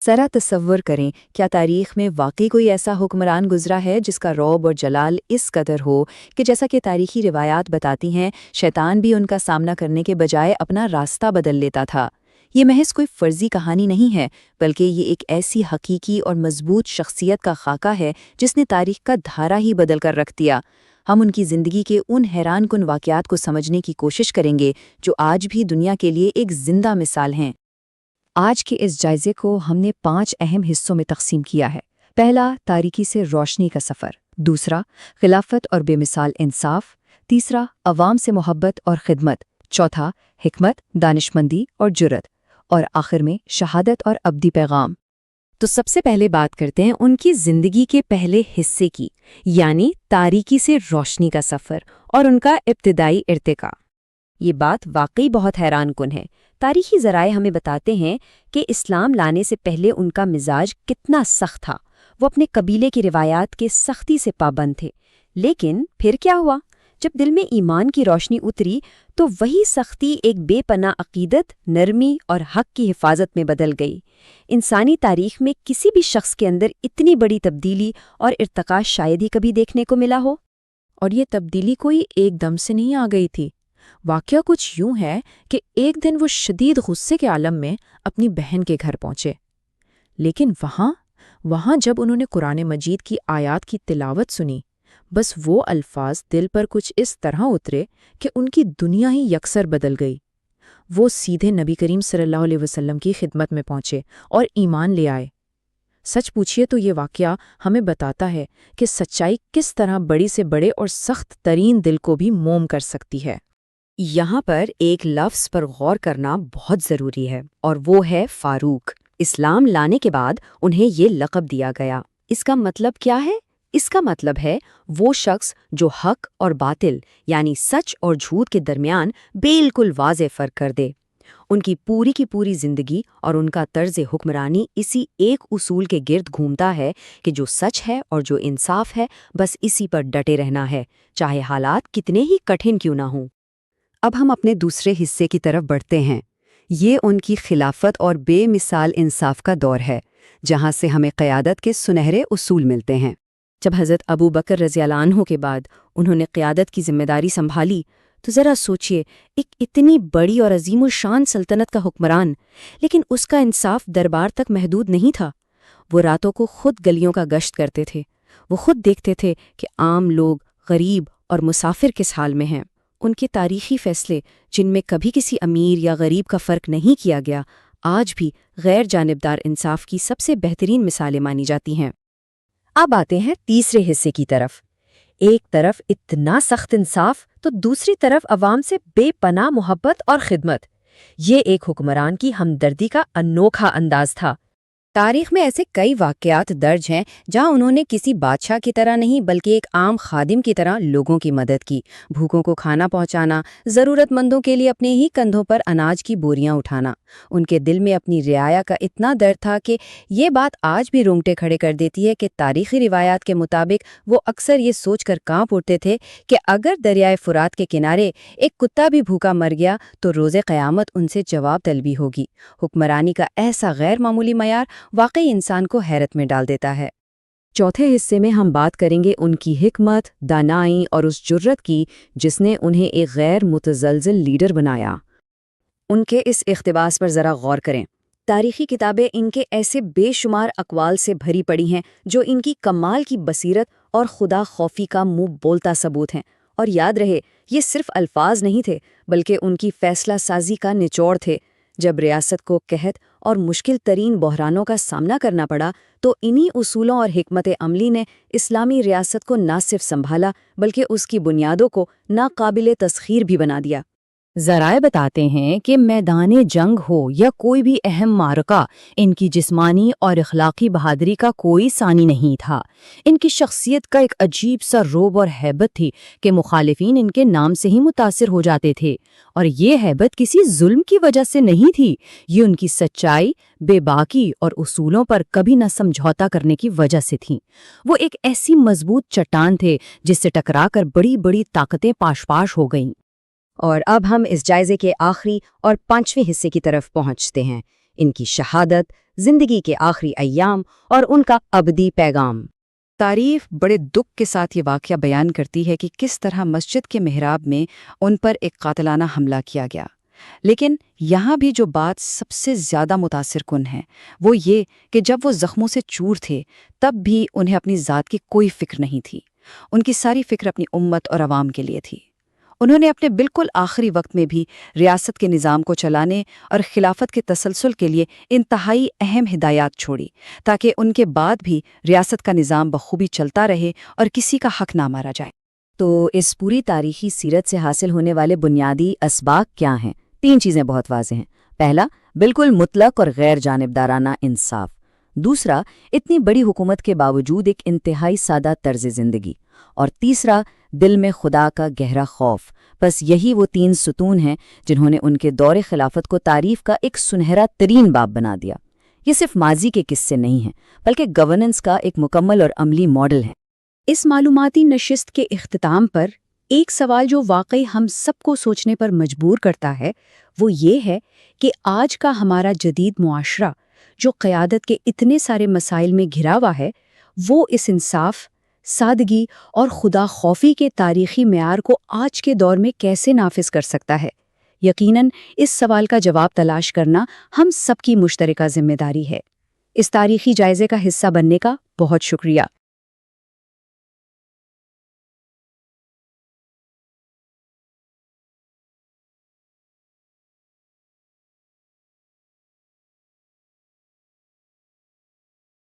ذرا تصور کریں، کیا تاریخ میں واقعی کوئی ایسا حکمران گزرا ہے جس کا رعب اور جلال اس قدر ہو کہ جیسا کہ تاریخی روایات بتاتی ہیں، شیطان بھی ان کا سامنا کرنے کے بجائے اپنا راستہ بدل لیتا تھا؟ یہ محض کوئی فرضی کہانی نہیں ہے، بلکہ یہ ایک ایسی حقیقی اور مضبوط شخصیت کا خاکہ ہے جس نے تاریخ کا دھارا ہی بدل کر رکھ دیا۔ ہم ان کی زندگی کے ان حیران کن واقعات کو سمجھنے کی کوشش کریں گے جو آج بھی دنیا کے لیے ایک زندہ مثال ہیں۔ آج کے اس جائزے کو ہم نے 5 اہم حصوں میں تقسیم کیا ہے۔ پہلا، تاریکی سے روشنی کا سفر۔ دوسرا، خلافت اور بے مثال انصاف۔ تیسرا، عوام سے محبت اور خدمت۔ چوتھا، حکمت، دانشمندی اور جرأت۔ اور آخر میں شہادت اور ابدی پیغام۔ تو سب سے پہلے بات کرتے ہیں ان کی زندگی کے پہلے حصے کی، یعنی تاریکی سے روشنی کا سفر اور ان کا ابتدائی ارتقاء۔ یہ بات واقعی بہت حیران کن ہے۔ تاریخی ذرائع ہمیں بتاتے ہیں کہ اسلام لانے سے پہلے ان کا مزاج کتنا سخت تھا۔ وہ اپنے قبیلے کی روایات کے سختی سے پابند تھے۔ لیکن پھر کیا ہوا؟ جب دل میں ایمان کی روشنی اتری تو وہی سختی ایک بے پناہ عقیدت، نرمی اور حق کی حفاظت میں بدل گئی۔ انسانی تاریخ میں کسی بھی شخص کے اندر اتنی بڑی تبدیلی اور ارتقاء شاید ہی کبھی دیکھنے کو ملا ہو۔ اور یہ تبدیلی کوئی ایک دم سے نہیں آ گئی تھی۔ واقعہ کچھ یوں ہے کہ ایک دن وہ شدید غصے کے عالم میں اپنی بہن کے گھر پہنچے، لیکن وہاں جب انہوں نے قرآن مجید کی آیات کی تلاوت سنی، بس وہ الفاظ دل پر کچھ اس طرح اترے کہ ان کی دنیا ہی یکسر بدل گئی۔ وہ سیدھے نبی کریم صلی اللہ علیہ وسلم کی خدمت میں پہنچے اور ایمان لے آئے۔ سچ پوچھئے تو یہ واقعہ ہمیں بتاتا ہے کہ سچائی کس طرح بڑی سے بڑے اور سخت ترین دل کو بھی موم کر سکتی ہے۔ یہاں پر ایک لفظ پر غور کرنا بہت ضروری ہے، اور وہ ہے فاروق۔ اسلام لانے کے بعد انہیں یہ لقب دیا گیا۔ اس کا مطلب کیا ہے؟ اس کا مطلب ہے وہ شخص جو حق اور باطل، یعنی سچ اور جھوٹ کے درمیان بالکل واضح فرق کر دے۔ ان کی پوری زندگی اور ان کا طرز حکمرانی اسی ایک اصول کے گرد گھومتا ہے کہ جو سچ ہے اور جو انصاف ہے، بس اسی پر ڈٹے رہنا ہے، چاہے حالات کتنے ہی کٹھن کیوں نہ ہوں۔ اب ہم اپنے دوسرے حصے کی طرف بڑھتے ہیں۔ یہ ان کی خلافت اور بے مثال انصاف کا دور ہے، جہاں سے ہمیں قیادت کے سنہرے اصول ملتے ہیں۔ جب حضرت ابو بکر رضی اللہ عنہ کے بعد انہوں نے قیادت کی ذمہ داری سنبھالی تو ذرا سوچئے، ایک اتنی بڑی اور عظیم الشان سلطنت کا حکمران، لیکن اس کا انصاف دربار تک محدود نہیں تھا۔ وہ راتوں کو خود گلیوں کا گشت کرتے تھے۔ وہ خود دیکھتے تھے کہ عام لوگ، غریب اور مسافر کس حال میں ہیں۔ ان کے تاریخی فیصلے، جن میں کبھی کسی امیر یا غریب کا فرق نہیں کیا گیا، آج بھی غیر جانبدار انصاف کی سب سے بہترین مثالیں مانی جاتی ہیں۔ اب آتے ہیں تیسرے حصے کی طرف۔ ایک طرف اتنا سخت انصاف تو دوسری طرف عوام سے بے پناہ محبت اور خدمت۔ یہ ایک حکمران کی ہمدردی کا انوکھا انداز تھا۔ تاریخ میں ایسے کئی واقعات درج ہیں جہاں انہوں نے کسی بادشاہ کی طرح نہیں بلکہ ایک عام خادم کی طرح لوگوں کی مدد کی۔ بھوکوں کو کھانا پہنچانا، ضرورت مندوں کے لیے اپنے ہی کندھوں پر اناج کی بوریاں اٹھانا۔ ان کے دل میں اپنی رعایا کا اتنا درد تھا کہ یہ بات آج بھی رونگٹے کھڑے کر دیتی ہے کہ تاریخی روایات کے مطابق وہ اکثر یہ سوچ کر کانپ اٹھتے تھے کہ اگر دریائے فرات کے کنارے ایک کتا بھی بھوکا مر گیا تو روز قیامت ان سے جواب طلبی ہوگی۔ حکمرانی کا ایسا غیر معمولی معیار واقعی انسان کو حیرت میں ڈال دیتا ہے۔ چوتھے حصے میں ہم بات کریں گے ان کی حکمت، دانائی اور اس جرأت کی جس نے انہیں ایک غیر متزلزل لیڈر بنایا۔ ان کے اس اقتباس پر ذرا غور کریں۔ تاریخی کتابیں ان کے ایسے بے شمار اقوال سے بھری پڑی ہیں جو ان کی کمال کی بصیرت اور خدا خوفی کا منہ بولتا ثبوت ہیں۔ اور یاد رہے، یہ صرف الفاظ نہیں تھے بلکہ ان کی فیصلہ سازی کا نچوڑ تھے۔ جب ریاست کو قحط اور مشکل ترین بحرانوں کا سامنا کرنا پڑا تو انہی اصولوں اور حکمت عملی نے اسلامی ریاست کو نہ صرف سنبھالا بلکہ اس کی بنیادوں کو ناقابل تسخیر بھی بنا دیا۔ ذرائع بتاتے ہیں کہ میدان جنگ ہو یا کوئی بھی اہم معرکہ، ان کی جسمانی اور اخلاقی بہادری کا کوئی ثانی نہیں تھا۔ ان کی شخصیت کا ایک عجیب سا رعب اور ہیبت تھی کہ مخالفین ان کے نام سے ہی متاثر ہو جاتے تھے، اور یہ ہیبت کسی ظلم کی وجہ سے نہیں تھی، یہ ان کی سچائی، بے باکی اور اصولوں پر کبھی نہ سمجھوتا کرنے کی وجہ سے تھیں۔ وہ ایک ایسی مضبوط چٹان تھے جس سے ٹکرا کر بڑی بڑی طاقتیں پاش پاش ہو گئیں۔ اور اب ہم اس جائزے کے آخری اور 5ویں حصے کی طرف پہنچتے ہیں، ان کی شہادت، زندگی کے آخری ایام اور ان کا ابدی پیغام۔ تاریخ بڑے دکھ کے ساتھ یہ واقعہ بیان کرتی ہے کہ کس طرح مسجد کے محراب میں ان پر ایک قاتلانہ حملہ کیا گیا۔ لیکن یہاں بھی جو بات سب سے زیادہ متاثر کن ہے وہ یہ کہ جب وہ زخموں سے چور تھے تب بھی انہیں اپنی ذات کی کوئی فکر نہیں تھی۔ ان کی ساری فکر اپنی امت اور عوام کے لیے تھی۔ انہوں نے اپنے بالکل آخری وقت میں بھی ریاست کے نظام کو چلانے اور خلافت کے تسلسل کے لیے انتہائی اہم ہدایات چھوڑی تاکہ ان کے بعد بھی ریاست کا نظام بخوبی چلتا رہے اور کسی کا حق نہ مارا جائے۔ تو اس پوری تاریخی سیرت سے حاصل ہونے والے بنیادی اسباق کیا ہیں؟ 3 چیزیں بہت واضح ہیں۔ پہلا، بالکل مطلق اور غیر جانبدارانہ انصاف۔ دوسرا، اتنی بڑی حکومت کے باوجود ایک انتہائی سادہ طرز زندگی۔ اور تیسرا، دل میں خدا کا گہرا خوف۔ بس یہی وہ 3 ستون ہیں جنہوں نے ان کے دور خلافت کو تاریخ کا ایک سنہرا ترین باب بنا دیا۔ یہ صرف ماضی کے قصے نہیں ہیں بلکہ گورننس کا ایک مکمل اور عملی ماڈل ہے۔ اس معلوماتی نشست کے اختتام پر ایک سوال جو واقعی ہم سب کو سوچنے پر مجبور کرتا ہے وہ یہ ہے کہ آج کا ہمارا جدید معاشرہ جو قیادت کے اتنے سارے مسائل میں گھرا ہوا ہے وہ اس انصاف، سادگی اور خدا خوفی کے تاریخی معیار کو آج کے دور میں کیسے نافذ کر سکتا ہے؟ یقیناً اس سوال کا جواب تلاش کرنا ہم سب کی مشترکہ ذمہ داری ہے۔ اس تاریخی جائزے کا حصہ بننے کا بہت شکریہ۔